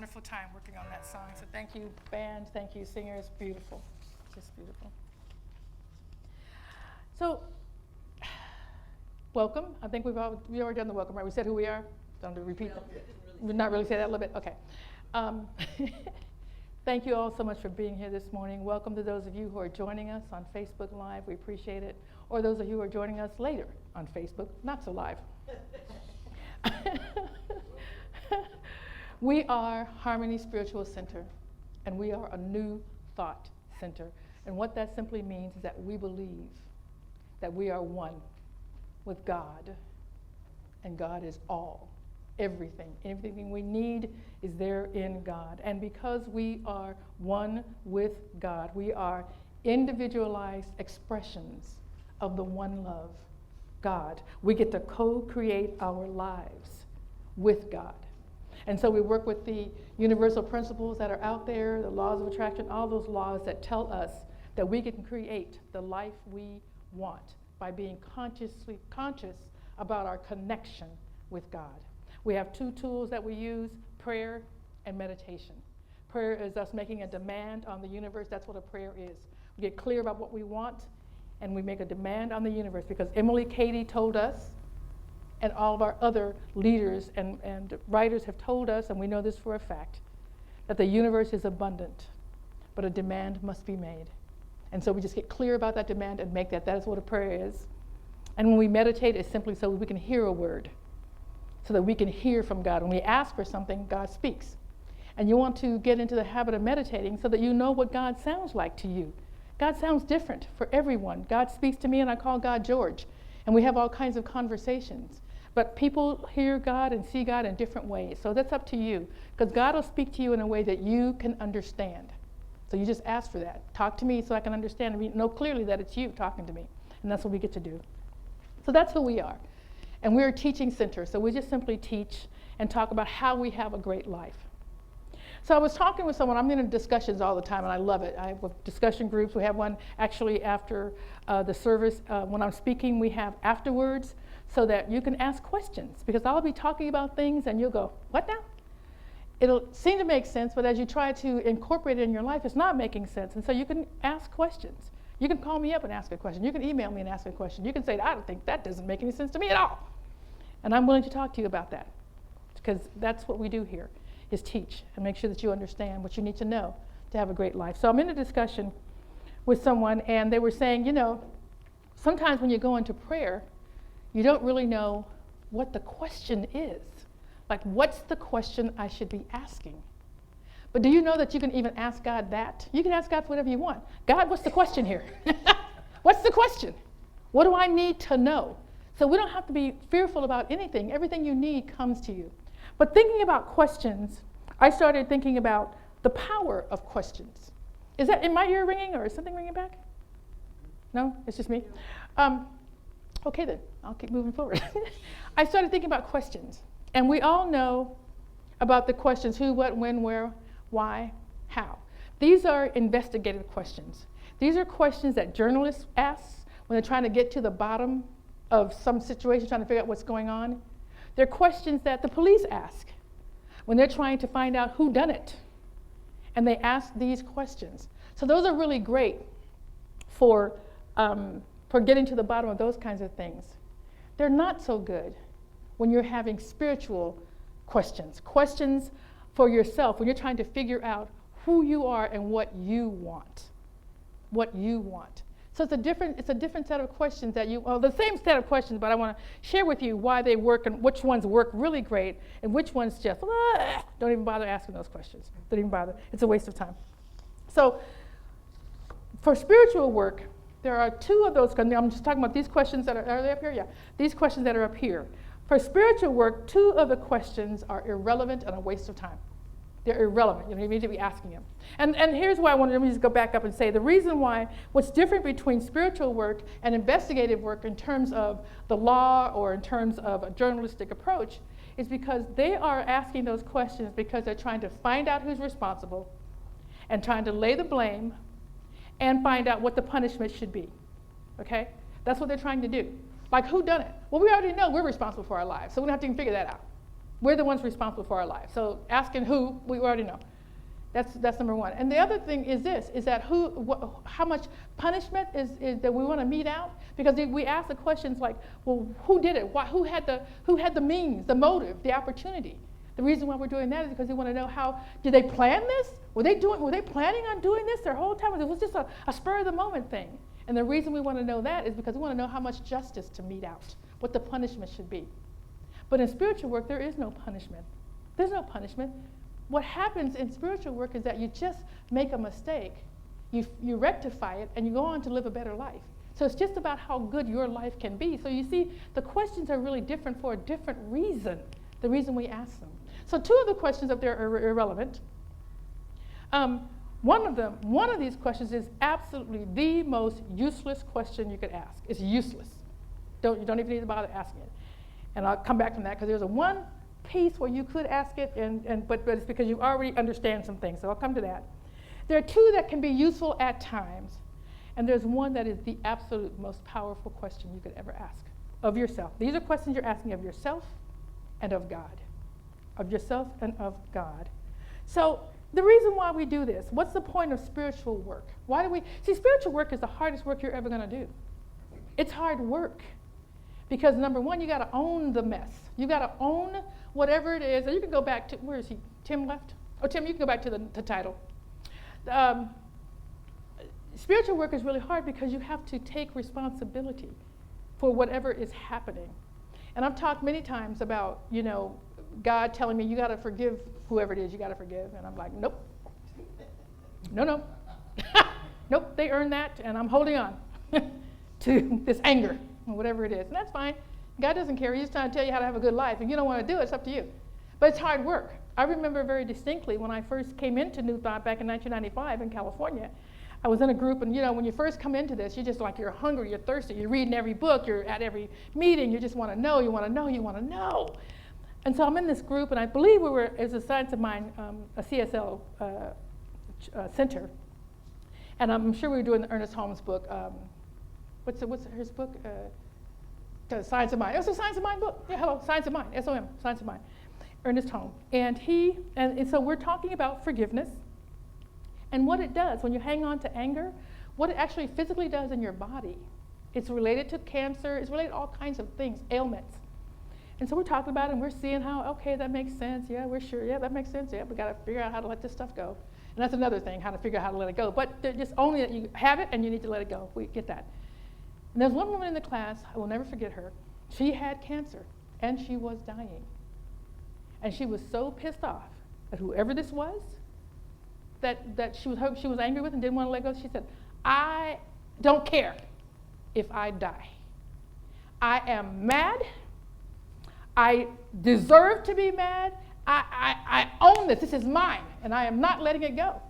wonderful time working on that song. So thank you, band. Thank you, singers. Beautiful. Just beautiful. So, welcome. I think we already done the welcome, right? We said who we are? Don't repeat that. We'd not really say that a little bit? Okay. Thank you all so much for being here this morning. Welcome to those of you who are joining us on Facebook Live. We appreciate it. Or those of you who are joining us later on Facebook, not so live. We are Harmony Spiritual Center, and we are a new thought center. And what that simply means is that we believe that we are one with God, and God is all, everything. Everything we need is there in God. And because we are one with God, we are individualized expressions of the one love, God. We get to co-create our lives with God. And so we work with the universal principles that are out there, the laws of attraction, all those laws that tell us that we can create the life we want by being conscious about our connection with God. We have two tools that we use, prayer and meditation. Prayer is us making a demand on the universe. That's what a prayer is. We get clear about what we want, and we make a demand on the universe, because Emily Cady told us, and all of our other leaders and writers have told us, and we know this for a fact, that the universe is abundant, but a demand must be made. And so we just get clear about that demand and make that. That is what a prayer is. And when we meditate, it's simply so we can hear a word, so that we can hear from God. When we ask for something, God speaks. And you want to get into the habit of meditating so that you know what God sounds like to you. God sounds different for everyone. God speaks to me, and I call God George. And we have all kinds of conversations. But people hear God and see God in different ways. So that's up to you, because God will speak to you in a way that you can understand. So you just ask for that. Talk to me so I can understand and know clearly that it's you talking to me. And that's what we get to do. So that's who we are. And we're a teaching center. So we just simply teach and talk about how we have a great life. So I was talking with someone. I'm in discussions all the time, and I love it. I have discussion groups. We have one actually after the service. When I'm speaking, we have afterwards, so that you can ask questions, because I'll be talking about things and you'll go, what now? It'll seem to make sense, but as you try to incorporate it in your life, it's not making sense. And so you can ask questions. You can call me up and ask a question. You can email me and ask a question. You can say, I don't think that doesn't make any sense to me at all. And I'm willing to talk to you about that, because that's what we do here, is teach and make sure that you understand what you need to know to have a great life. So I'm in a discussion with someone, and they were saying, sometimes when you go into prayer, you don't really know what the question is. Like, what's the question I should be asking? But do you know that you can even ask God that? You can ask God for whatever you want. God, what's the question here? What's the question? What do I need to know? So we don't have to be fearful about anything. Everything you need comes to you. But thinking about questions, I started thinking about the power of questions. Is that in my ear ringing, or is something ringing back? No, it's just me? Okay then, I'll keep moving forward. I started thinking about questions. And we all know about the questions: who, what, when, where, why, how. These are investigative questions. These are questions that journalists ask when they're trying to get to the bottom of some situation, trying to figure out what's going on. They're questions that the police ask when they're trying to find out who done it. And they ask these questions. So those are really great for getting to the bottom of those kinds of things. They're not so good when you're having spiritual questions for yourself, when you're trying to figure out who you are and what you want. What you want. So it's a different set of questions that the same set of questions, but I want to share with you why they work and which ones work really great and which ones just, don't even bother asking those questions. Don't even bother. It's a waste of time. So for spiritual work, there are two of those. I'm just talking about these questions that are they up here? Yeah. These questions that are up here. For spiritual work, two of the questions are irrelevant and a waste of time. They're irrelevant. You need to be asking them. And here's why let me just go back up and say the reason why, what's different between spiritual work and investigative work in terms of the law or in terms of a journalistic approach is because they are asking those questions because they're trying to find out who's responsible and trying to lay the blame and find out what the punishment should be. Okay? That's what they're trying to do. Like, who done it? Well, we already know we're responsible for our lives, so we don't have to even figure that out. We're the ones responsible for our lives. So asking who, we already know. That's number one. And the other thing is this, is that how much punishment is that we want to mete out? Because we ask the questions like, well, who did it? Who had the means, the motive, the opportunity? The reason why we're doing that is because we want to know did they plan this? Were they planning on doing this their whole time? It was just a spur of the moment thing. And the reason we want to know that is because we want to know how much justice to mete out, what the punishment should be. But in spiritual work, there is no punishment. There's no punishment. What happens in spiritual work is that you just make a mistake, you rectify it, and you go on to live a better life. So it's just about how good your life can be. So you see, the questions are really different for a different reason, the reason we ask them. So two of the questions up there are irrelevant. One of these questions is absolutely the most useless question you could ask. It's useless. You don't even need to bother asking it. And I'll come back from that because there's one piece where you could ask it, but it's because you already understand some things. So I'll come to that. There are two that can be useful at times, and there's one that is the absolute most powerful question you could ever ask of yourself. These are questions you're asking of yourself and of God. Of yourself and of God. So the reason why we do this, what's the point of spiritual work? Why do we, spiritual work is the hardest work you're ever going to do. It's hard work. Because number one, you got to own the mess. You got to own whatever it is. And you can go back to, where is he? Tim left? Oh, Tim, you can go back to the title. Spiritual work is really hard because you have to take responsibility for whatever is happening. And I've talked many times about, God telling me you got to forgive whoever it is you got to forgive. And I'm like, nope. No. Nope, they earned that, and I'm holding on to this anger. Or whatever it is, and that's fine. God doesn't care. He's just trying to tell you how to have a good life. If you don't want to do it, it's up to you. But it's hard work. I remember very distinctly when I first came into New Thought back in 1995 in California. I was in a group, and when you first come into this, you're just like, you're hungry, you're thirsty, you're reading every book, you're at every meeting, you just want to know, you want to know, you want to know. And so I'm in this group, and I believe it was a Science of Mind, a CSL center, and I'm sure we were doing the Ernest Holmes book. What's his book? Science of Mind. It was a Science of Mind book. Yeah, hello, Science of Mind, S-O-M, Science of Mind. Ernest Holmes. And so we're talking about forgiveness and what it does when you hang on to anger, what it actually physically does in your body. It's related to cancer. It's related to all kinds of things, ailments. And so we're talking about it, and we're seeing how, okay, that makes sense. Yeah, we're sure. Yeah, that makes sense. Yeah, we got to figure out how to let this stuff go. And that's another thing, how to figure out how to let it go. But just only that you have it and you need to let it go. We get that. And there's one woman in the class, I will never forget her. She had cancer, and she was dying. And she was so pissed off at whoever this was that she was angry with and didn't want to let go. She said, I don't care if I die. I am mad. I deserve to be mad. I own this. This is mine, and I am not letting it go.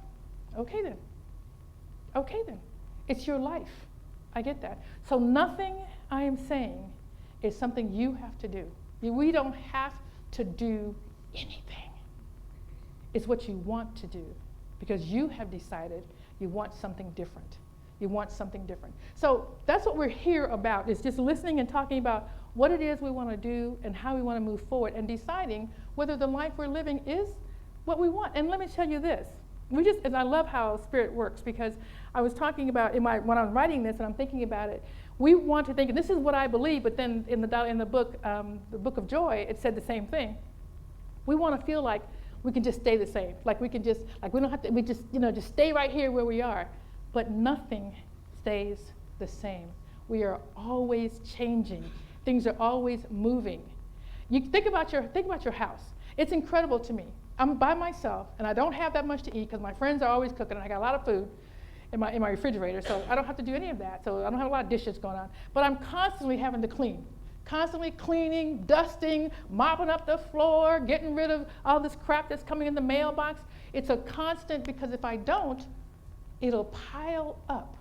Okay then. It's your life. I get that. So nothing I am saying is something you have to do. We don't have to do anything. It's what you want to do because you have decided you want something different. You want something different. So that's what we're here about, is just listening and talking about what it is we want to do and how we want to move forward and deciding whether the life we're living is what we want. And let me tell you this. And I love how Spirit works, because I was talking about when I was writing this and I'm thinking about it, we want to think, and this is what I believe, but then in the book of Joy, it said the same thing. We want to feel like we can just stay the same, like we can just, like we don't have to, we just, just stay right here where we are. But nothing stays the same. We are always changing. Things are always moving. You think about your house. It's incredible to me. I'm by myself, and I don't have that much to eat because my friends are always cooking, and I got a lot of food in my refrigerator, so I don't have to do any of that. So I don't have a lot of dishes going on. But I'm constantly having to clean. Constantly cleaning, dusting, mopping up the floor, getting rid of all this crap that's coming in the mailbox. It's a constant, because if I don't, it'll pile up.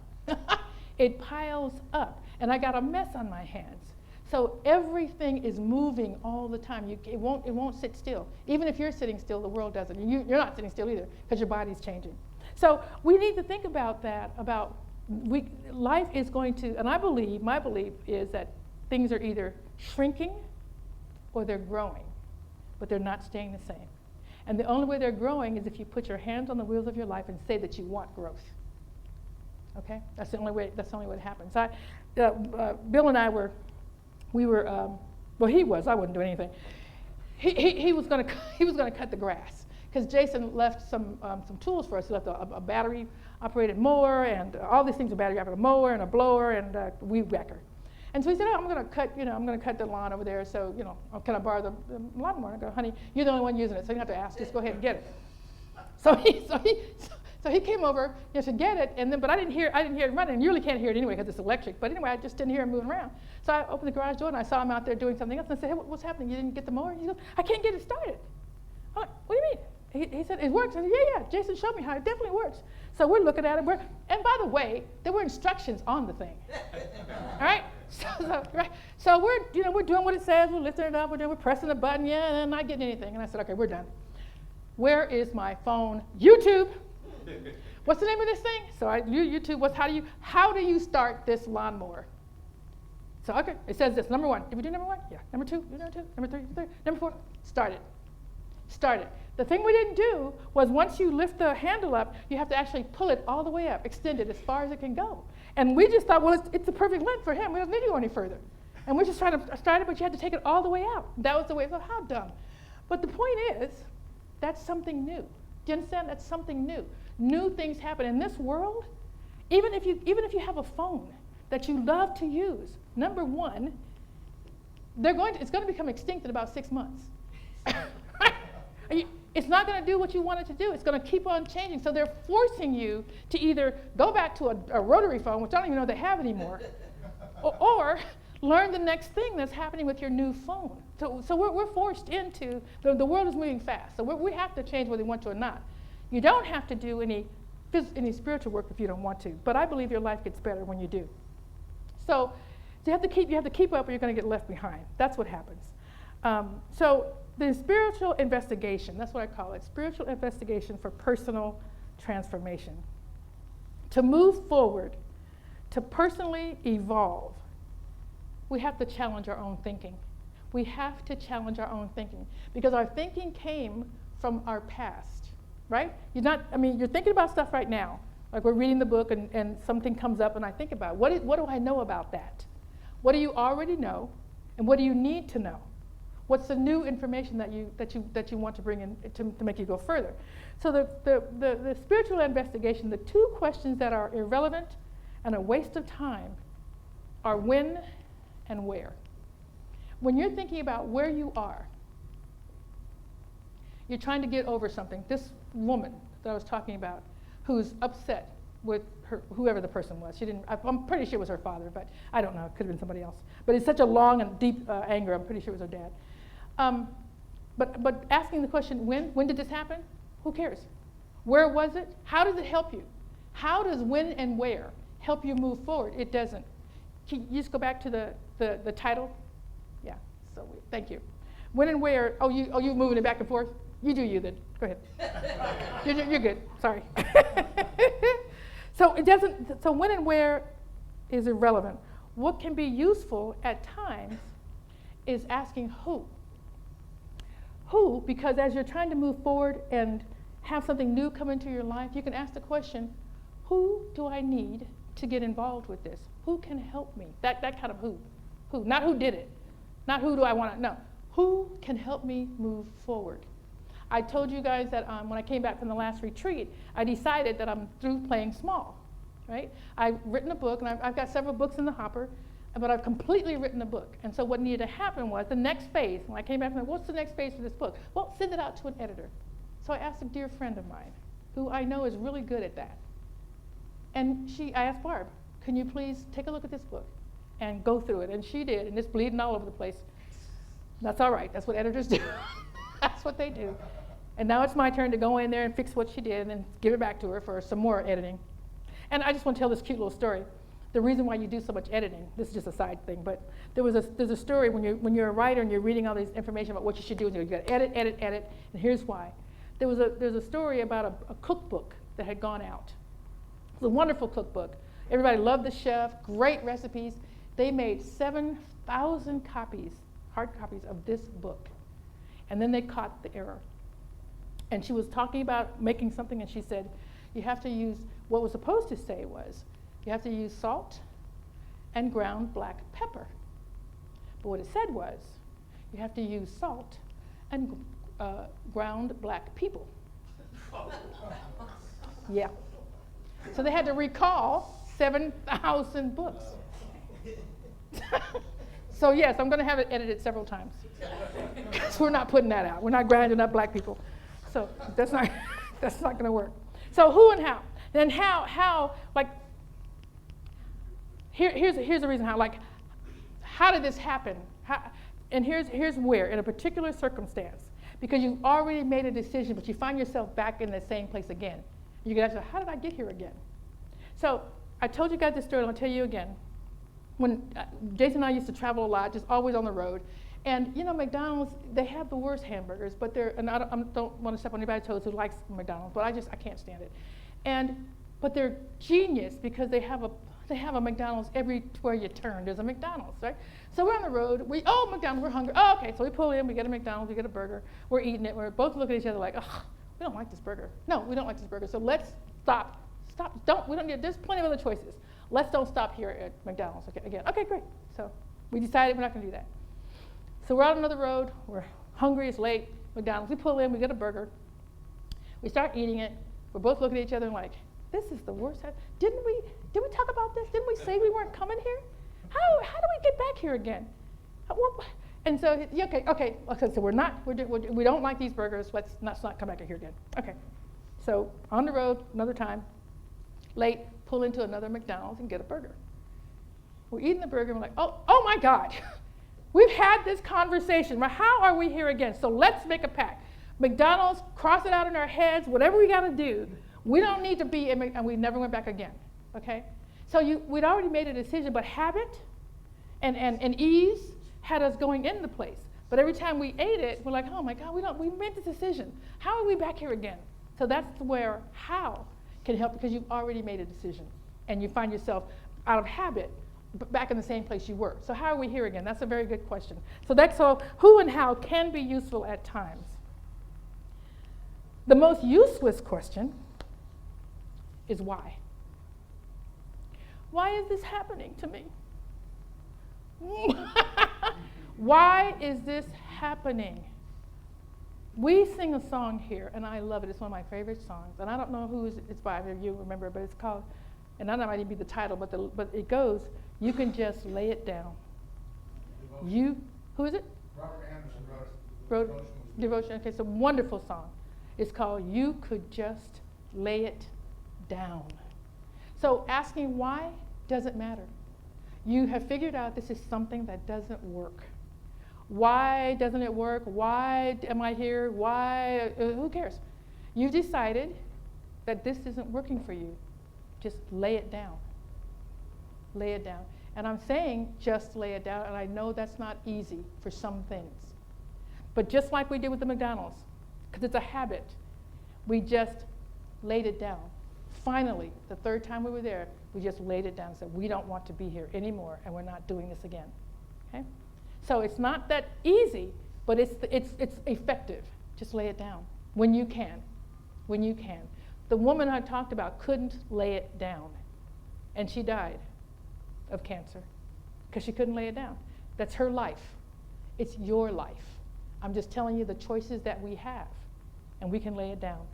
It piles up, and I got a mess on my hands. So everything is moving all the time. It won't sit still. Even if you're sitting still, the world doesn't. You're not sitting still either, because your body's changing. So we need to think about that. Life is going to, and my belief is that things are either shrinking or they're growing. but they're not staying the same. And the only way they're growing is if you put your hands on the wheels of your life and say that you want growth. Okay? That's the only way it happens. Bill and I were, well, he was, I wouldn't do anything. He was going to cut the grass because Jason left some tools for us. He left a battery operated mower and all these things, a battery operated mower and a blower and a weed whacker. And so he said, I'm going to cut the lawn over there. So, can I borrow the lawnmower? I go, honey, you're the only one using it, so you don't have to ask. Just go ahead and get it. So he came over to get it, but I didn't hear it running. And you really can't hear it anyway because it's electric. But anyway, I just didn't hear him moving around. So I opened the garage door and I saw him out there doing something else. And I said, hey, what's happening? You didn't get the mower? He goes, I can't get it started. I'm like, what do you mean? He said, it works. I said, yeah. Jason showed me how it definitely works. So we're looking at it. And by the way, there were instructions on the thing. All right? So we're doing what it says. We're lifting it up. We're pressing the button. Yeah, and not getting anything. And I said, okay, we're done. Where is my phone? YouTube. What's the name of this thing? So YouTube. How do you start this lawnmower? So okay, it says this. Number 1. Did we do number 1? Yeah. Number 2. Do number 2. Number 3. Number 4. Start it. The thing we didn't do was once you lift the handle up, you have to actually pull it all the way up, extend it as far as it can go. And we just thought, well, it's the perfect length for him. We don't need to go any further. And we're just trying to start it, but you had to take it all the way out. That was the way. So how dumb? But the point is, that's something new. Do you understand? That's something new. New things happen in this world. Even if you have a phone that you love to use, number 1, it's going to become extinct in about 6 months. It's not going to do what you want it to do. It's going to keep on changing. So they're forcing you to either go back to a rotary phone, which I don't even know they have anymore, or learn the next thing that's happening with your new phone. So we're forced into, the world is moving fast. So we have to change whether we want to or not. You don't have to do any spiritual work if you don't want to. But I believe your life gets better when you do. So you have to keep up or you're going to get left behind. That's what happens. So the spiritual investigation, that's what I call it, spiritual investigation for personal transformation. To move forward, to personally evolve, we have to challenge our own thinking. We have to challenge our own thinking because our thinking came from our past, right? You're thinking about stuff right now. Like we're reading the book and something comes up and I think about, what do I know about that? What do you already know and what do you need to know? What's the new information that you want to bring in to make you go further? So the spiritual investigation, the 2 questions that are irrelevant and a waste of time are when and where. When you're thinking about where you are, you're trying to get over something. This woman that I was talking about, who's upset with whoever the person was. I'm pretty sure it was her father, but I don't know. It could have been somebody else. But it's such a long and deep anger. I'm pretty sure it was her dad. But asking the question, when did this happen? Who cares? Where was it? How does it help you? How does when and where help you move forward? It doesn't. Can you just go back to the title? Yeah. So thank you. When and where? Oh, you moving it back and forth? You do you then. Go ahead. You're good. Sorry. So it doesn't. So when and where is irrelevant. What can be useful at times is asking who. Who? Because as you're trying to move forward and have something new come into your life, you can ask the question, who do I need to get involved with this? Who can help me? That kind of who. Who? Not who did it. Not who do I want to. No. Who can help me move forward? I told you guys that when I came back from the last retreat, I decided that I'm through playing small, right? I've written a book, and I've got several books in the hopper, but I've completely written a book. And so what needed to happen was the next phase. When I came back from what's the next phase for this book? Well, send it out to an editor. So I asked a dear friend of mine, who I know is really good at that. And I asked Barb, can you please take a look at this book and go through it? And she did, and it's bleeding all over the place. That's all right. That's what editors do. That's what they do. And now it's my turn to go in there and fix what she did and give it back to her for some more editing. And I just want to tell this cute little story. The reason why you do so much editing, this is just a side thing, but there's a story when you're a writer and you're reading all this information about what you should do, and you've got to edit, and here's why. There's a story about a cookbook that had gone out. It was a wonderful cookbook. Everybody loved the chef, great recipes. They made 7,000 copies, hard copies of this book. And then they caught the error. And she was talking about making something, and she said, you have to use, what was supposed to say was, you have to use salt and ground black pepper. But what it said was, you have to use salt and ground black people. Yeah. So they had to recall 7,000 books. So yes, I'm going to have it edited several times. So we're not putting that out. We're not grinding up black people. So that's not going to work. So who and how? Then how like, here's the reason how. Like, how did this happen? And here's where, in a particular circumstance, because you've already made a decision, but you find yourself back in the same place again. You can ask, how did I get here again? So I told you guys this story, and I'll tell you again. When Jason and I used to travel a lot, just always on the road, and you know, McDonald's, they have the worst hamburgers, but and I don't want to step on anybody's toes who likes McDonald's, but I can't stand it. But they're genius because they have a McDonald's everywhere you turn. There's a McDonald's, right? So we're on the road. McDonald's, we're hungry. Oh, okay. So we pull in, we get a McDonald's, we get a burger. We're eating it. We're both looking at each other like, oh, we don't like this burger. No, we don't like this burger. So let's stop. We don't need. There's plenty of other choices. Let's don't stop here at McDonald's. Okay, again. Okay, great. So we decided we're not going to do that. So we're out on another road. We're hungry. It's late. McDonald's. We pull in. We get a burger. We start eating it. We're both looking at each other and like, this is the worst. Did we talk about this? Didn't we say we weren't coming here? How do we get back here again? And so, okay. So we don't like these burgers. Let's not come back here again. Okay. So on the road, another time, late, pull into another McDonald's and get a burger. We're eating the burger and we're like, oh my God, we've had this conversation. But how are we here again? So let's make a pact. McDonald's, cross it out in our heads, whatever we got to do. We don't need to be in, and we never went back again. Okay? So we'd already made a decision, but habit and ease had us going in the place. But every time we ate it, we're like, oh my God, we made this decision. How are we back here again? So that's where how can help, because you've already made a decision and you find yourself out of habit back in the same place you were. So how are we here again? That's a very good question. So who and how can be useful at times. The most useless question is why. Why is this happening to me? Why is this happening? We sing a song here, and I love it. It's one of my favorite songs. And I don't know who it's by, if you remember, but it's called, and that might even be the title, but it goes, you can just lay it down. Who is it? Robert Anderson wrote Devotion. Okay, it's a wonderful song. It's called You Could Just Lay It Down. So asking why doesn't matter. You have figured out this is something that doesn't work. Why doesn't it work? Why am I here? Why? Who cares? You've decided that this isn't working for you. Just lay it down. Lay it down. And I'm saying just lay it down, and I know that's not easy for some things. But just like we did with the McDonald's, because it's a habit, we just laid it down. Finally, the third time we were there, we just laid it down and said, we don't want to be here anymore, and we're not doing this again. Okay? So it's not that easy, but it's effective. Just lay it down when you can. When you can. The woman I talked about couldn't lay it down, and she died of cancer because she couldn't lay it down. That's her life. It's your life. I'm just telling you the choices that we have, and we can lay it down.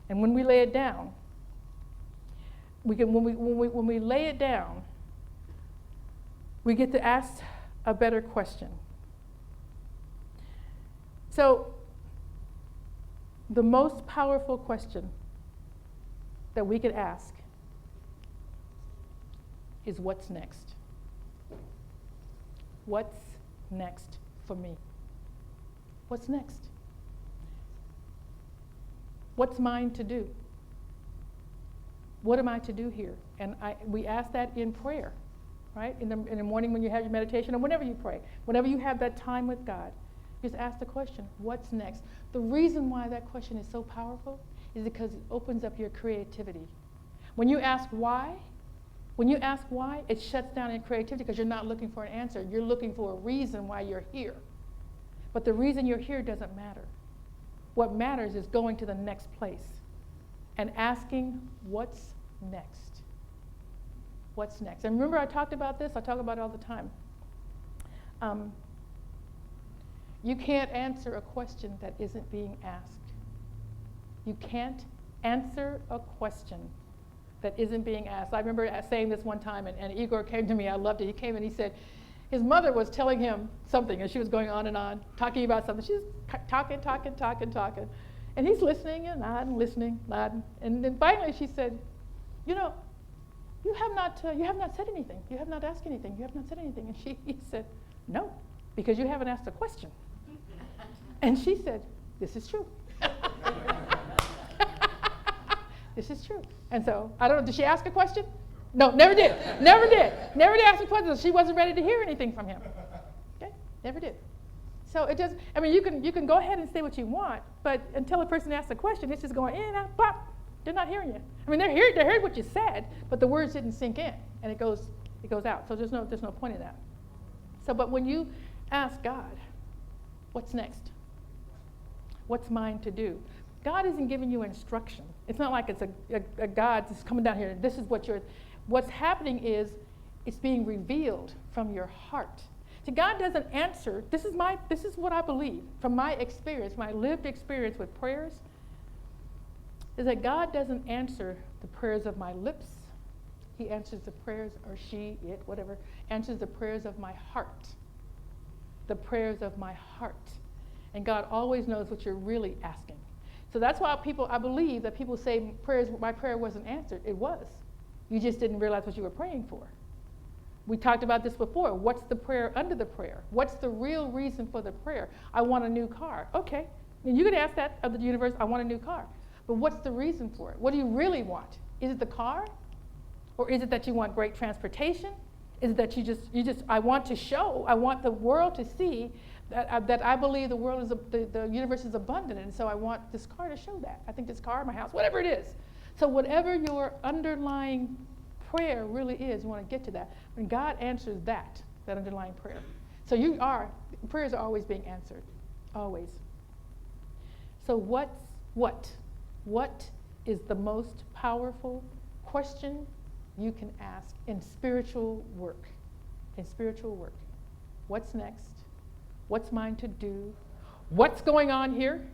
And when we lay it down, when we lay it down, we get to ask a better question. So, the most powerful question that we could ask is, what's next? What's next for me? What's next? What's mine to do? What am I to do here? And we ask that in prayer, right? In the morning when you have your meditation, and whenever you pray, whenever you have that time with God, just ask the question, what's next? The reason why that question is so powerful is because it opens up your creativity. When you ask why, it shuts down your creativity because you're not looking for an answer. You're looking for a reason why you're here. But the reason you're here doesn't matter. What matters is going to the next place and asking, what's next? What's next? And remember I talked about this? I talk about it all the time. You can't answer a question that isn't being asked. You can't answer a question that isn't being asked. I remember saying this one time, and Igor came to me. I loved it. He came and he said, his mother was telling him something, and she was going on and on, talking about something. She was talking. And he's listening and nodding. And then finally she said, you know, you have not said anything. You have not asked anything. You have not said anything. And he said, no, because you haven't asked a question. And she said, this is true. This is true. And so, I don't know, did she ask a question? No, never did. Never did ask a question. She wasn't ready to hear anything from him. Okay, never did. So it doesn't, I mean, you can go ahead and say what you want, but until a person asks a question, it's just going in, out, pop. They're not hearing you. I mean, they heard what you said, but the words didn't sink in, and it goes out. So there's no point in that. So, but when you ask God, what's next? What's mine to do? God isn't giving you instruction. It's not like it's a God that's coming down here. This is what's happening is it's being revealed from your heart. See, God doesn't answer. This is what I believe from my experience, my lived experience with prayers, is that God doesn't answer the prayers of my lips. He answers the prayers, or she, it, whatever, answers the prayers of my heart. The prayers of my heart. And God always knows what you're really asking. So that's why I believe that people say my prayer wasn't answered. It was. You just didn't realize what you were praying for. We talked about this before. What's the prayer under the prayer? What's the real reason for the prayer? I want a new car. Okay. And you could ask that of the universe, I want a new car. But what's the reason for it? What do you really want? Is it the car? Or is it that you want great transportation? Is it that I want the world to see that I believe the world the universe is abundant, and so I want this car to show that. I think this car, my house, whatever it is. So whatever your underlying prayer really is, you want to get to that. When God answers that underlying prayer. So prayers are always being answered, always. So what is the most powerful question you can ask in spiritual work? In spiritual work. What's next? What's mine to do? What's going on here?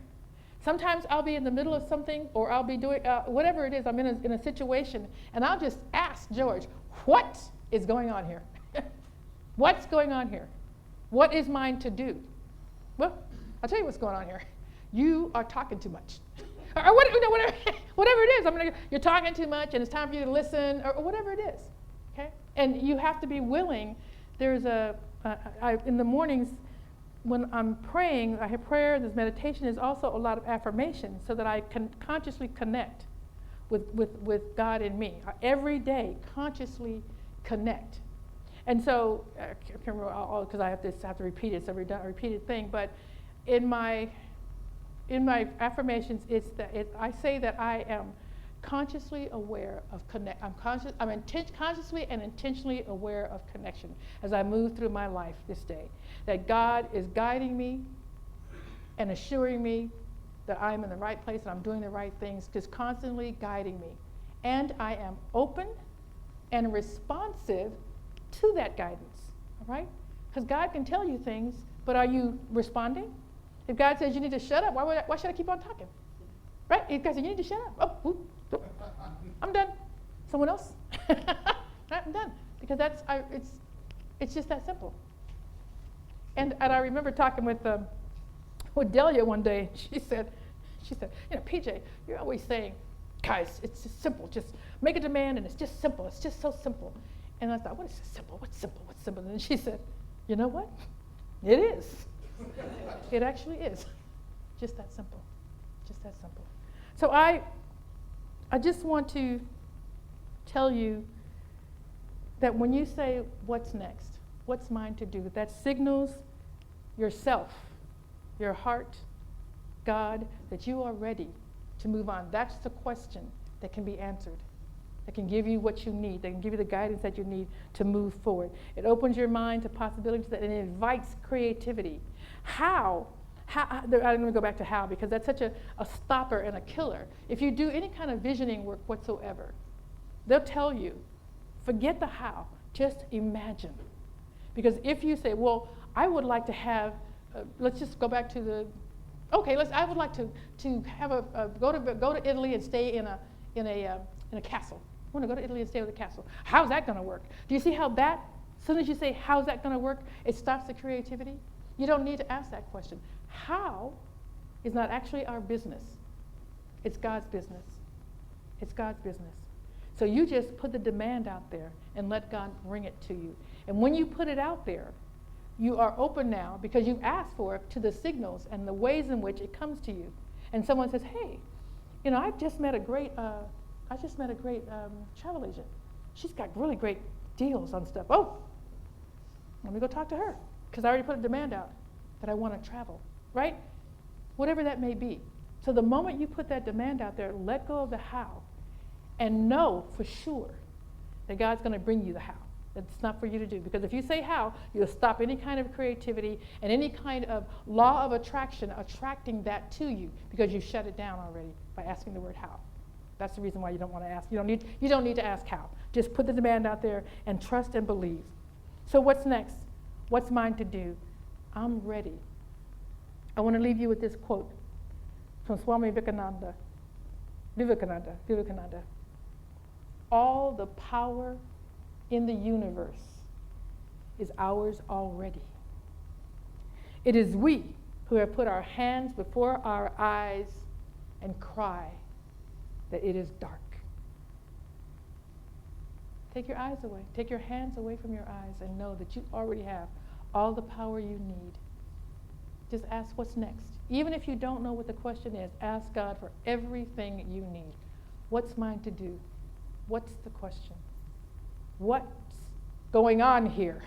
Sometimes I'll be in the middle of something, or I'll be doing whatever it is. I'm in a situation, and I'll just ask George, what is going on here? What's going on here? What is mine to do? Well, I'll tell you what's going on here. You are talking too much. Or whatever it is. You're talking too much, and it's time for you to listen, or whatever it is. Okay? And you have to be willing. There's in the mornings, when I'm praying, I have prayer, there's meditation, there's also a lot of affirmation so that I can consciously connect with God in me. Every day, consciously connect. And so, I can't remember all because I have to repeat it, it's a repeated thing, but in my affirmations, I say that I am consciously aware of consciously and intentionally aware of connection as I move through my life this day. That God is guiding me and assuring me that I'm in the right place and I'm doing the right things, just constantly guiding me. And I am open and responsive to that guidance, all right? Because God can tell you things, but are you responding? If God says you need to shut up, why should I keep on talking? Right? If God says you need to shut up, I'm done. Someone else? I'm done. Because it's just that simple. And I remember talking with Delia one day. She said, PJ, you're always saying, guys, it's just simple. Just make a demand, and it's just simple. It's just so simple. And I thought, what is simple? What's simple? What's simple? And she said, you know what? It is. It actually is. Just that simple. Just that simple. So I just want to tell you that when you say, what's next? What's mine to do? That signals yourself, your heart, God, that you are ready to move on. That's the question that can be answered. that can give you what you need, that can give you the guidance that you need to move forward. It opens your mind to possibilities, and it invites creativity. How I'm going to go back to how, because that's such a stopper and a killer. If you do any kind of visioning work whatsoever, they'll tell you, forget the how, just imagine. Because if you say, well, I would like to have, let's just go back to the, okay, I would like to have go to Italy and stay in a castle. I want to go to Italy and stay with a castle. How's that going to work? Do you see how that, as soon as you say, how's that going to work, it stops the creativity? You don't need to ask that question. How is not actually our business. It's God's business. It's God's business. So you just put the demand out there and let God bring it to you. And when you put it out there, you are open now because you've asked for it to the signals and the ways in which it comes to you. And someone says, hey, you know, I just met a great travel agent. She's got really great deals on stuff. Oh, let me go talk to her because I already put a demand out that I want to travel, right? Whatever that may be. So the moment you put that demand out there, let go of the how and know for sure that God's going to bring you the how. That's not for you to do. Because if you say how, you'll stop any kind of creativity and any kind of law of attraction attracting that to you because you shut it down already by asking the word how. That's the reason why you don't want to ask. You don't need to ask how. Just put the demand out there and trust and believe. So what's next? What's mine to do? I'm ready. I want to leave you with this quote from Swami Vivekananda. All the power in the universe is ours already. It is we who have put our hands before our eyes and cry that it is dark. Take your eyes away. Take your hands away from your eyes and know that you already have all the power you need. Just ask what's next. Even if you don't know what the question is, ask God for everything you need. What's mine to do? What's the question? What's going on here?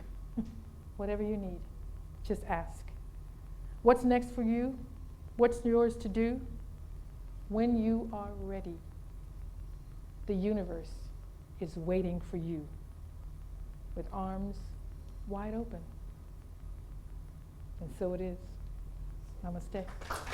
Whatever you need, just ask. What's next for you? What's yours to do? When you are ready, the universe is waiting for you with arms wide open. And so it is. Namaste.